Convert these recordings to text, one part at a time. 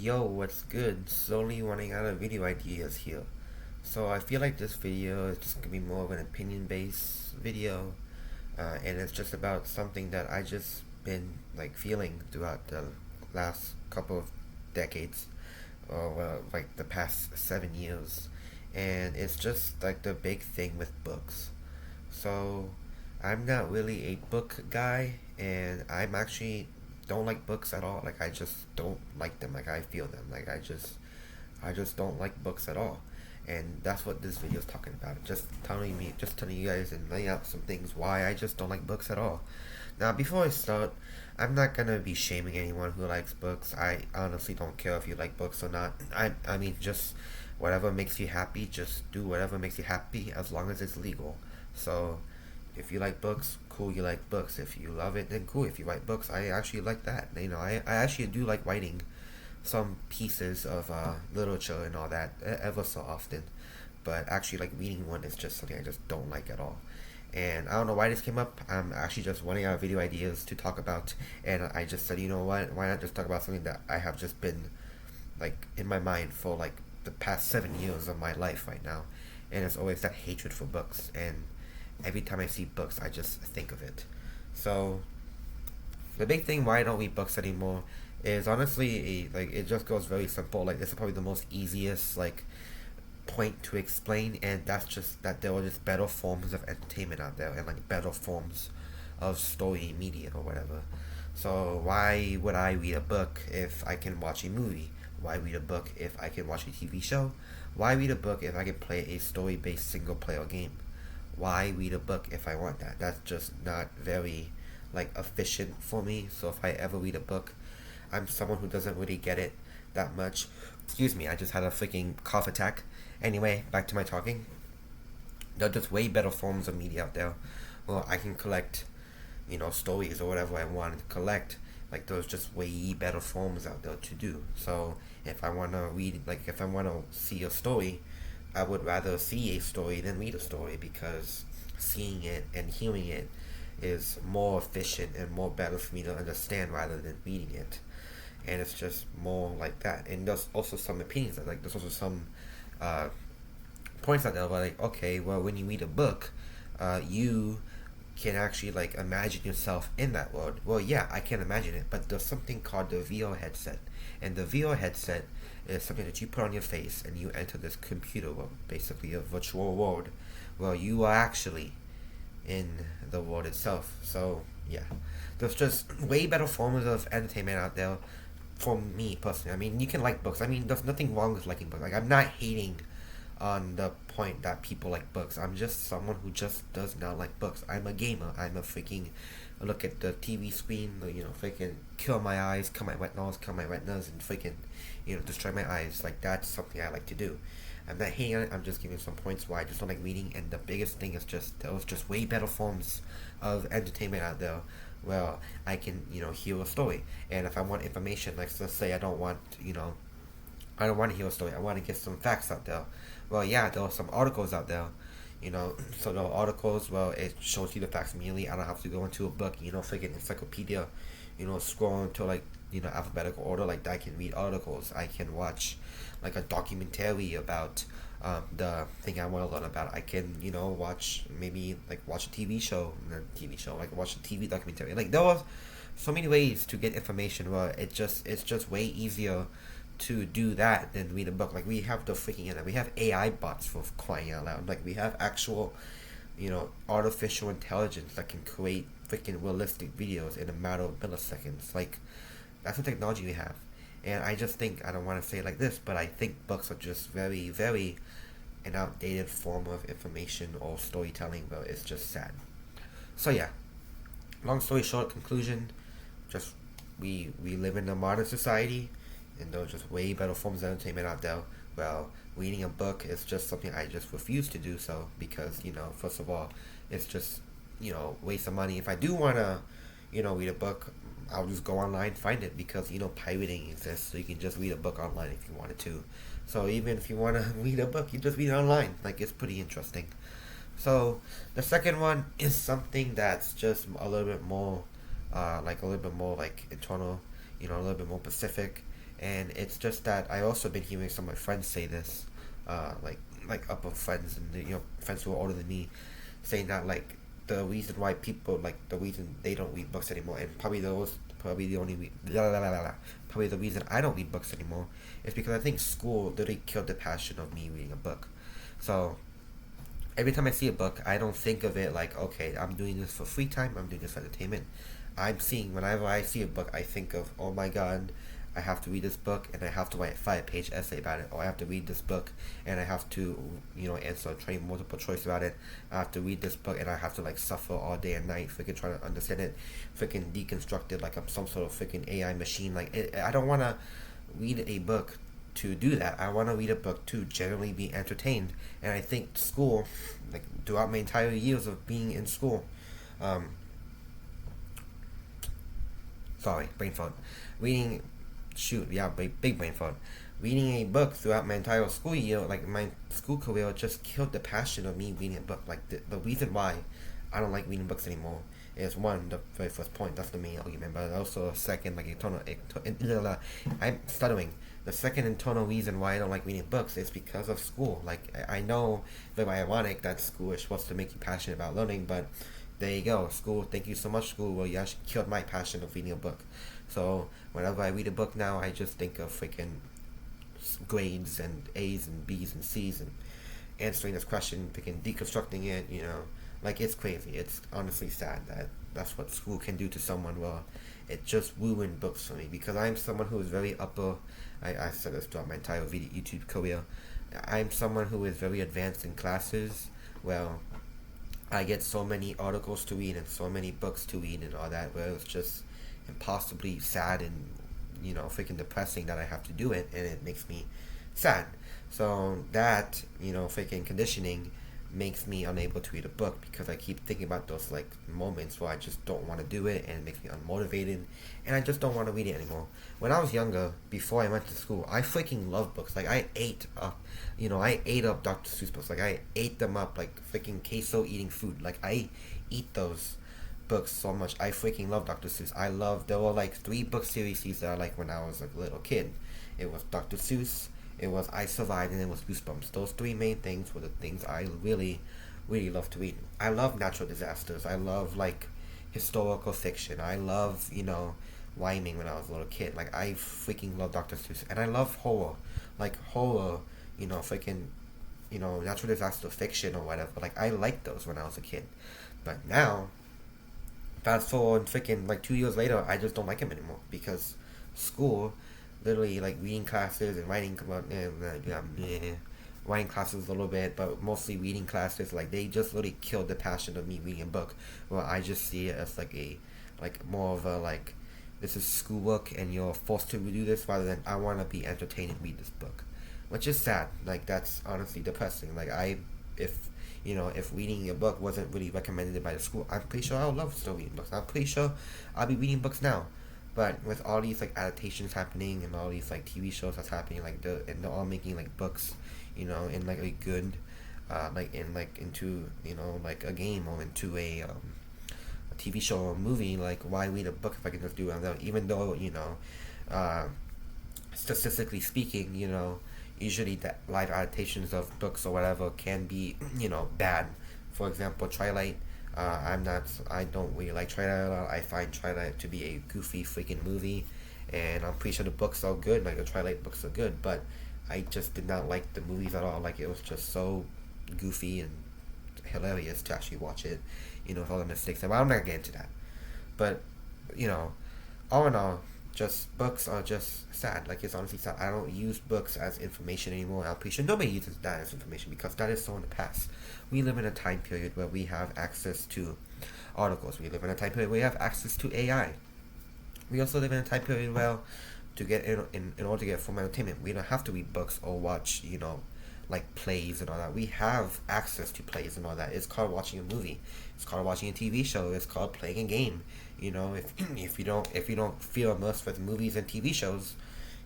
Yo, what's good? Slowly running out of video ideas here. So I feel like this video is just gonna be more of an opinion-based video, and it's just about something that I just been like feeling throughout the last couple of decades, or like the past 7 years, and it's just like the big thing with books. So I'm not really a book guy, and I'm actually don't like books at all. Like I just don't like them. Like I feel them. Like I just don't like books at all. And that's what this video is talking about. Just telling you guys and laying out some things why I just don't like books at all. Now, before I start, I'm not gonna be shaming anyone who likes books. I honestly don't care if you like books or not. I mean, just whatever makes you happy, just do whatever makes you happy as long as it's legal. So, if you like books, cool, you like books. If you love it, then cool. If you write books, I actually like that. I actually do like writing some pieces of literature and all that ever so often. But actually, like reading one is just something I just don't like at all. And I don't know why this came up. I'm actually just running out of video ideas to talk about, and I just said, you know what? Why not just talk about something that I have just been like in my mind for like the past 7 years of my life right now, and it's always that hatred for books. And every time I see books, I just think of it. So the big thing why I don't read books anymore is honestly like it just goes very simple. Like this is probably the most easiest like point to explain, and that's just that there are just better forms of entertainment out there and like better forms of story media or whatever. So why would I read a book if I can watch a movie? Why read a book if I can watch a TV show? Why read a book if I can play a story based single player game? Why read a book if I want that? That's just not very like efficient for me. So if I ever read a book, I'm someone who doesn't really get it that much. Excuse me, I just had a freaking cough attack. Anyway, back to my talking. There are just way better forms of media out there. Well, I can collect, stories or whatever I want to collect. Like there's just way better forms out there to do. So if I wanna read, like if I wanna see a story, I would rather see a story than read a story because seeing it and hearing it is more efficient and more better for me to understand rather than reading it. And it's just more like that. And there's also some opinions that like there's also some uh, points out there where like okay, well when you read a book, you can actually like imagine yourself in that world. Well, yeah, I can imagine it, but there's something called the VR headset, and the VR headset is something that you put on your face and you enter this computer world, basically a virtual world, where you are actually in the world itself. So yeah, there's just way better forms of entertainment out there for me personally. I mean, you can like books. I mean, there's nothing wrong with liking books. Like, I'm not hating on the point that people like books. I'm just someone who just does not like books. I'm a gamer. I'm a freaking look at the TV screen, freaking kill my eyes, kill my retinas, and freaking, destroy my eyes. Like, that's something I like to do. I'm not hating on it. I'm just giving some points why I just don't like reading. And the biggest thing is just there was just way better forms of entertainment out there where I can, hear a story. And if I want information, like let's say I don't want to hear a story. I want to get some facts out there. Well, yeah, there are some articles out there, So there are articles. Well, it shows you the facts immediately. I don't have to go into a book, freaking encyclopedia, scroll into like alphabetical order. Like I can read articles. I can watch like a documentary about the thing I want to learn about. I can watch watch a TV show like watch a TV documentary. Like there are so many ways to get information. Where it's just way easier to do that than read a book. Like we have the freaking internet. We have AI bots for crying out loud. Like we have actual, artificial intelligence that can create freaking realistic videos in a matter of milliseconds. Like that's the technology we have. And I just think I don't want to say it like this, but I think books are just very, very an outdated form of information or storytelling. But it's just sad. So yeah, long story short, conclusion, just we live in a modern society, and there are just way better forms of entertainment out there. Well, reading a book is just something I just refuse to do so because, first of all, it's just, waste of money. If I do want to, read a book, I'll just go online and find it because, pirating exists, so you can just read a book online if you wanted to. So even if you want to read a book, you just read it online. Like, it's pretty interesting. So, the second one is something that's just a little bit more, like, internal, a little bit more specific. And it's just that I also been hearing some of my friends say this, like upper friends and friends who are older than me, saying that like the reason why people like the reason they don't read books anymore, and probably the only probably the reason I don't read books anymore is because I think school literally killed the passion of me reading a book. So every time I see a book, I don't think of it like, okay, I'm doing this for free time, I'm doing this for entertainment. I'm seeing, whenever I see a book, I think of, oh my god, I have to read this book and I have to write a 5 page essay about it, or I have to read this book and I have to, answer a train multiple choice about it. I have to read this book and I have to like suffer all day and night, freaking trying to understand it, freaking deconstruct it like I'm some sort of freaking AI machine. I don't want to read a book to do that. I want to read a book to generally be entertained. And I think school, like throughout my entire years of being in school, um, sorry, brain fog. Reading, big brain fog. Reading a book throughout my entire school year, like my school career, just killed the passion of me reading a book. Like the reason why I don't like reading books anymore is one, the very first point, that's the main argument, but also a second, like I'm stuttering. The second internal reason why I don't like reading books is because of school. Like I know, very ironic that school is supposed to make you passionate about learning, but there you go, school. Thank you so much, school. Well, you actually killed my passion of reading a book. So whenever I read a book now, I just think of freaking grades and A's and B's and C's and answering this question, freaking deconstructing it. Like it's crazy. It's honestly sad that that's what school can do to someone. Well, it just ruined books for me because I'm someone who is very upper. I said this throughout my entire video YouTube career. I'm someone who is very advanced in classes. Well, I get so many articles to read and so many books to read and all that, where it's just impossibly sad and freaking depressing that I have to do it, and it makes me sad. So that freaking conditioning makes me unable to read a book because I keep thinking about those like moments where I just don't want to do it, and it makes me unmotivated, and I just don't want to read it anymore. When I was younger, before I went to school, I freaking loved books. Like I ate up, I ate up Dr. Seuss books. Like I ate them up like freaking queso eating food. Like I eat those books so much. I freaking love Dr. Seuss. There were like 3 book series that I liked when I was like a little kid. It was Dr. Seuss, it was I Survived, and it was Goosebumps. Those 3 main things were the things I really, really love to read. I love natural disasters. I love like historical fiction. I love, rhyming when I was a little kid. Like I freaking love Dr. Seuss. And I love horror. Like horror, freaking, natural disaster fiction or whatever. Like I liked those when I was a kid. But now, fast forward freaking like 2 years later, I just don't like them anymore because school, literally like reading classes and writing writing classes a little bit, but mostly reading classes, like they just really killed the passion of me reading a book. Where I just see it as like more of a like, this is schoolwork and you're forced to do this, rather than I want to be entertained and read this book, which is sad. Like that's honestly depressing. Like if reading a book wasn't really recommended by the school, I'm pretty sure I would love still reading books. I'm pretty sure I'll be reading books now. But with all these like adaptations happening and all these like TV shows that's happening, and they're all making like books, in like a good, into like a game or into a TV show or a movie. Like why read a book if I can just do it? Even though statistically speaking, usually the live adaptations of books or whatever can be bad. For example, Twilight. I don't really like Twilight. I find Twilight to be a goofy freaking movie, and I'm pretty sure the books are good. Like the Twilight books are good, but I just did not like the movies at all. Like it was just so goofy and hilarious to actually watch it. With all the mistakes. But I'm not gonna get into that. But all in all, just books are just sad. Like it's honestly sad. I don't use books as information anymore. I'm pretty sure nobody uses that as information because that is so in the past. We live in a time period where we have access to articles. We live in a time period where we have access to AI. We also live in a time period where to get in order to get full entertainment, we don't have to read books or watch like plays and all that. We have access to plays and all that. It's called watching a movie. It's called watching a TV show. It's called playing a game. If you don't feel immersed with movies and TV shows,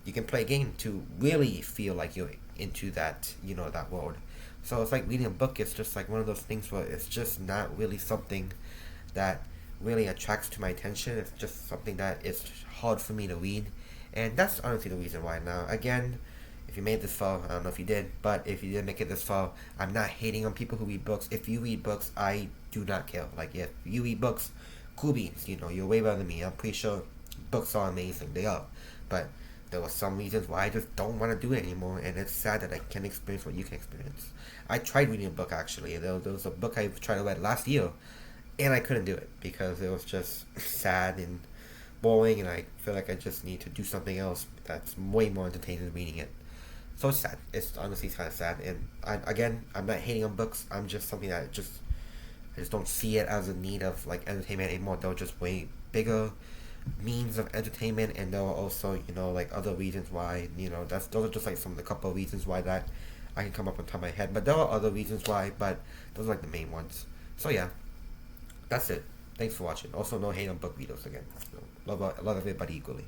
you can play a game to really feel like you're into that that world. So it's like reading a book. It's just like one of those things where it's just not really something that really attracts to my attention. It's just something that is hard for me to read, And that's honestly the reason why. Now, again, if you made this far, I don't know if you did, but if you did make it this far, I'm not hating on people who read books. If you read books, I do not care. Like, if you read books, cool beans. You know, you're way better than me. I'm pretty sure books are amazing. They are. But there were some reasons why I just don't want to do it anymore, and it's sad that I can't experience what you can experience. I tried reading a book, actually. There was a book I tried to read last year, and I couldn't do it because it was just sad and boring, and I feel like I just need to do something else that's way more entertaining than reading it. So it's sad. It's honestly kind of sad. And I'm not hating on books. I'm just something that I just don't see it as a need of like entertainment anymore. They're just way bigger means of entertainment, and there are also like other reasons why those are just like some of the couple of reasons why that I can come up on top of my head. But there are other reasons why, but those are like the main ones. So yeah, that's it. Thanks for watching. Also, no hate on book readers again. Love everybody equally.